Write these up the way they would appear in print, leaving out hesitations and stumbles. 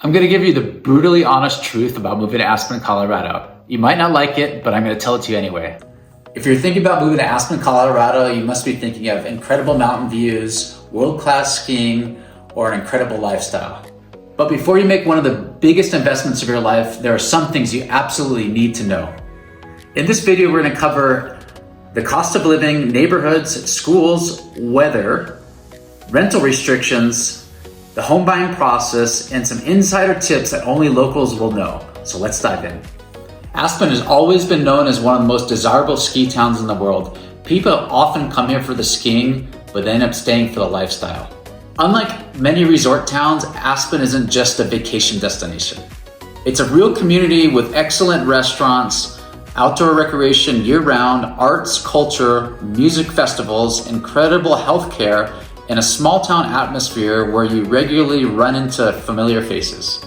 I'm going to give you the brutally honest truth about moving to Aspen, Colorado. You might not like it, but I'm going to tell it to you anyway. If you're thinking about moving to Aspen, Colorado, you must be thinking of incredible mountain views, world-class skiing, or an incredible lifestyle. But before you make one of the biggest investments of your life, there are some things you absolutely need to know. In this video, we're going to cover the cost of living, neighborhoods, schools, weather, rental restrictions, the home buying process, and some insider tips that only locals will know. So let's dive in. Aspen has always been known as one of the most desirable ski towns in the world. People often come here for the skiing, but they end up staying for the lifestyle. Unlike many resort towns, Aspen isn't just a vacation destination. It's a real community with excellent restaurants, outdoor recreation year-round, arts, culture, music festivals, incredible healthcare, and a small town atmosphere where you regularly run into familiar faces.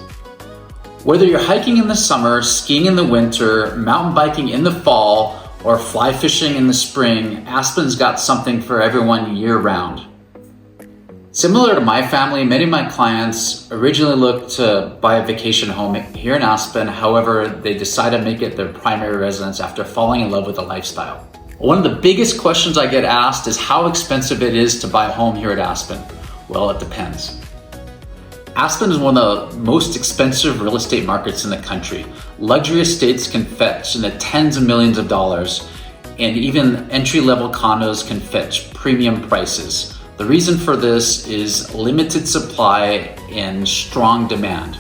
Whether you're hiking in the summer, skiing in the winter, mountain biking in the fall, or fly fishing in the spring, Aspen's got something for everyone year-round. Similar to my family, many of my clients originally looked to buy a vacation home here in Aspen. However, they decide to make it their primary residence after falling in love with the lifestyle. One of the biggest questions I get asked is how expensive it is to buy a home here at Aspen. Well, it depends. Aspen is one of the most expensive real estate markets in the country. Luxury estates can fetch in the tens of millions of dollars, and even entry-level condos can fetch premium prices. The reason for this is limited supply and strong demand.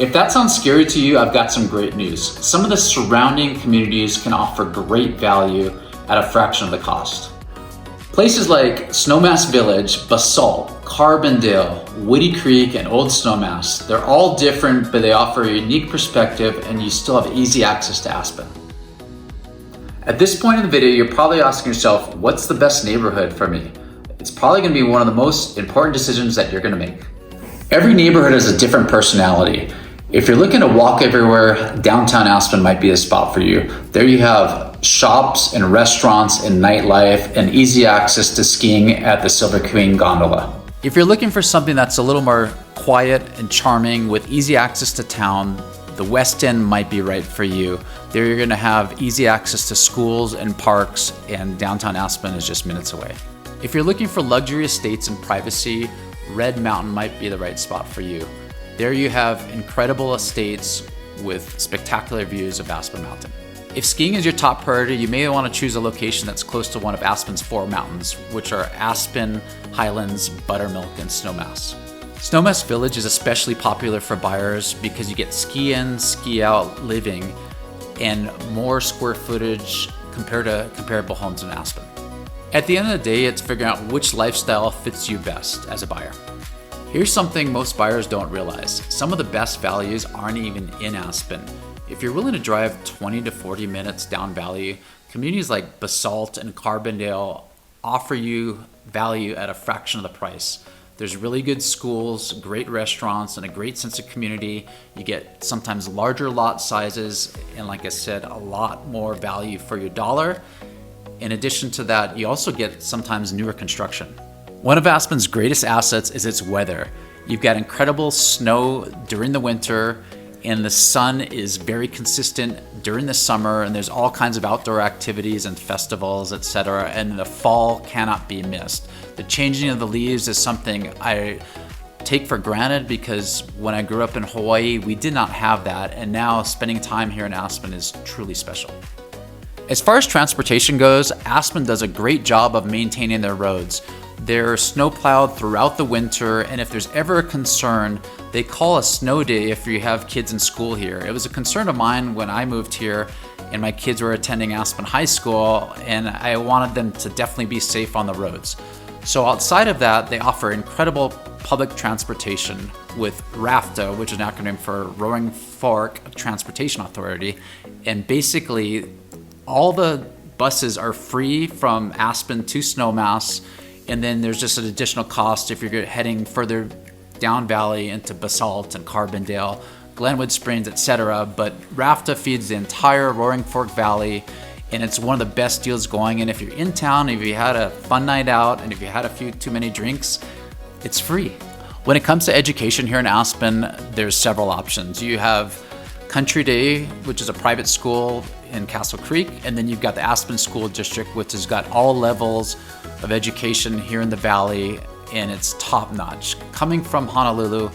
If that sounds scary to you, I've got some great news. Some of the surrounding communities can offer great value at a fraction of the cost. Places like Snowmass Village, Basalt, Carbondale, Woody Creek, and Old Snowmass, they're all different, but they offer a unique perspective and you still have easy access to Aspen. At this point in the video, you're probably asking yourself, what's the best neighborhood for me? It's probably gonna be one of the most important decisions that you're gonna make. Every neighborhood has a different personality. If you're looking to walk everywhere, downtown Aspen might be a spot for you. There you have shops and restaurants and nightlife and easy access to skiing at the Silver Queen gondola. If you're looking for something that's a little more quiet and charming with easy access to town, the West End might be right for you. There you're gonna have easy access to schools and parks, and downtown Aspen is just minutes away. If you're looking for luxury estates and privacy, Red Mountain might be the right spot for you. There you have incredible estates with spectacular views of Aspen Mountain. If skiing is your top priority, you may want to choose a location that's close to one of Aspen's 4 mountains, which are Aspen, Highlands, Buttermilk, and Snowmass. Snowmass Village is especially popular for buyers because you get ski in, ski out living and more square footage compared to comparable homes in Aspen. At the end of the day, it's figuring out which lifestyle fits you best as a buyer. Here's something most buyers don't realize. Some of the best values aren't even in Aspen. If you're willing to drive 20 to 40 minutes down valley, communities like Basalt and Carbondale offer you value at a fraction of the price. There's really good schools, great restaurants, and a great sense of community. You get sometimes larger lot sizes, and like I said, a lot more value for your dollar. In addition to that, you also get sometimes newer construction. One of Aspen's greatest assets is its weather. You've got incredible snow during the winter, and the sun is very consistent during the summer, and there's all kinds of outdoor activities and festivals, etc. And the fall cannot be missed. The changing of the leaves is something I take for granted because when I grew up in Hawaii, we did not have that, and now spending time here in Aspen is truly special. As far as transportation goes, Aspen does a great job of maintaining their roads. They're snow plowed throughout the winter, and if there's ever a concern, they call a snow day if you have kids in school here. It was a concern of mine when I moved here and my kids were attending Aspen High School, and I wanted them to definitely be safe on the roads. So outside of that, they offer incredible public transportation with RAFTA, which is an acronym for Roaring Fork Transportation Authority, and basically all the buses are free from Aspen to Snowmass. And then there's just an additional cost if you're heading further down valley into Basalt and Carbondale, Glenwood Springs, etc. But RAFTA feeds the entire Roaring Fork Valley, and it's one of the best deals going. And if you're in town, if you had a fun night out, and if you had a few too many drinks, it's free. When it comes to education here in Aspen, there's several options. You have Country Day, which is a private school in Castle Creek, and then you've got the Aspen School District, which has got all levels of education here in the Valley, and it's top notch. Coming from Honolulu,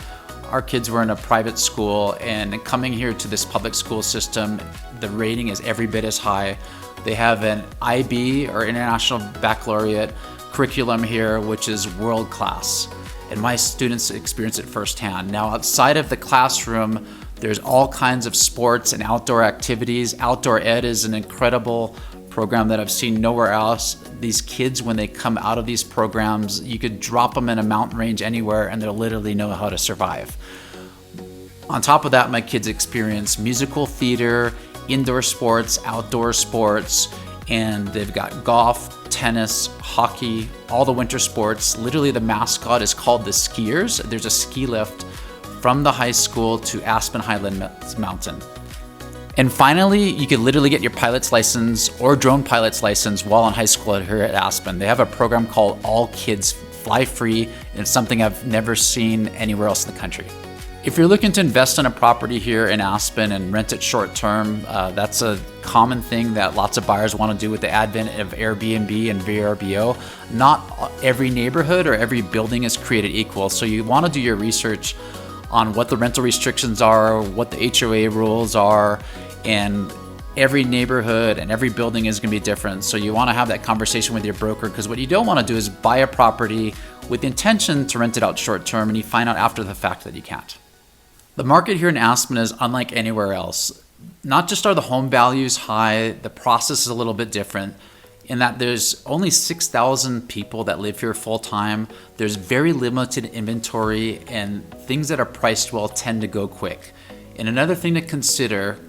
our kids were in a private school, and coming here to this public school system, the rating is every bit as high. They have an IB, or International Baccalaureate, curriculum here, which is world class. And my students experience it firsthand. Now, outside of the classroom, there's all kinds of sports and outdoor activities. Outdoor Ed is an incredible program that I've seen nowhere else. These kids, when they come out of these programs, you could drop them in a mountain range anywhere and they'll literally know how to survive. On top of that, my kids experience musical theater, indoor sports, outdoor sports, and they've got golf, tennis, hockey, all the winter sports. Literally the mascot is called the Skiers. There's a ski lift from the high school to Aspen Highland Mountain. And finally, you can literally get your pilot's license or drone pilot's license while in high school here at Aspen. They have a program called All Kids Fly Free, and it's something I've never seen anywhere else in the country. If you're looking to invest in a property here in Aspen and rent it short term, that's a common thing that lots of buyers want to do with the advent of Airbnb and VRBO. Not every neighborhood or every building is created equal, so you want to do your research on what the rental restrictions are, what the HOA rules are, and every neighborhood and every building is going to be different. So you want to have that conversation with your broker, because what you don't want to do is buy a property with the intention to rent it out short term and you find out after the fact that you can't. The market here in Aspen is unlike anywhere else. Not just are the home values high, the process is a little bit different in that there's only 6,000 people that live here full time. There's very limited inventory, and things that are priced well tend to go quick. And another thing to consider,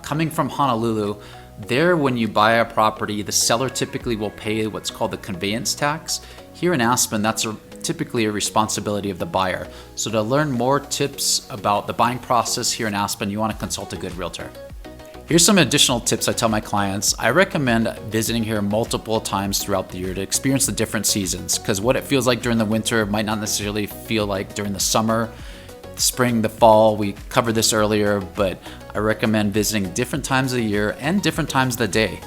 coming from Honolulu, there when you buy a property, the seller typically will pay what's called the conveyance tax. Here in Aspen, that's typically a responsibility of the buyer. So to learn more tips about the buying process here in Aspen, you want to consult a good realtor. Here's some additional tips I tell my clients. I recommend visiting here multiple times throughout the year to experience the different seasons, because what it feels like during the winter might not necessarily feel like during the summer, the spring, the fall. We covered this earlier, but I recommend visiting different times of the year and different times of the day.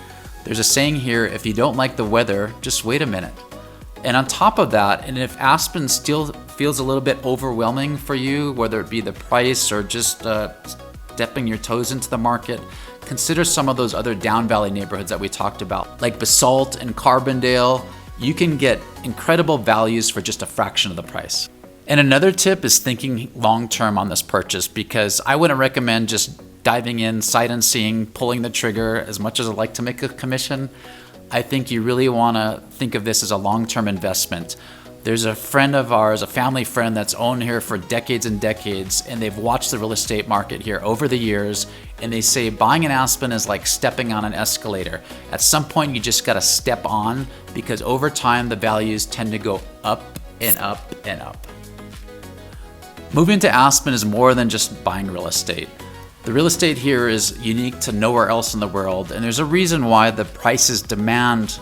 There's a saying here, if you don't like the weather, just wait a minute. And on top of that, and if Aspen still feels a little bit overwhelming for you, whether it be the price or just stepping your toes into the market, consider some of those other down valley neighborhoods that we talked about, like Basalt and Carbondale. You can get incredible values for just a fraction of the price. And another tip is thinking long-term on this purchase, because I wouldn't recommend just diving in, sight unseen, pulling the trigger. As much as I like to make a commission, I think you really want to think of this as a long-term investment. There's a friend of ours, a family friend that's owned here for decades and decades, and they've watched the real estate market here over the years, and they say buying in Aspen is like stepping on an escalator. At some point, you just got to step on, because over time, the values tend to go up and up and up. Moving to Aspen is more than just buying real estate. The real estate here is unique to nowhere else in the world, and there's a reason why the prices demand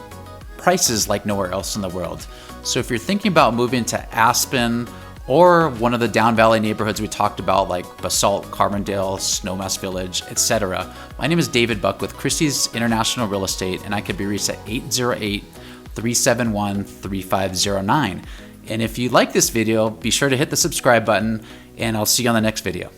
prices like nowhere else in the world. So if you're thinking about moving to Aspen or one of the down valley neighborhoods we talked about, like Basalt, Carbondale, Snowmass Village, etc., my name is David Buck with Christie's International Real Estate, and I can be reached at 808-371-3509. And if you like this video, be sure to hit the subscribe button, and I'll see you on the next video.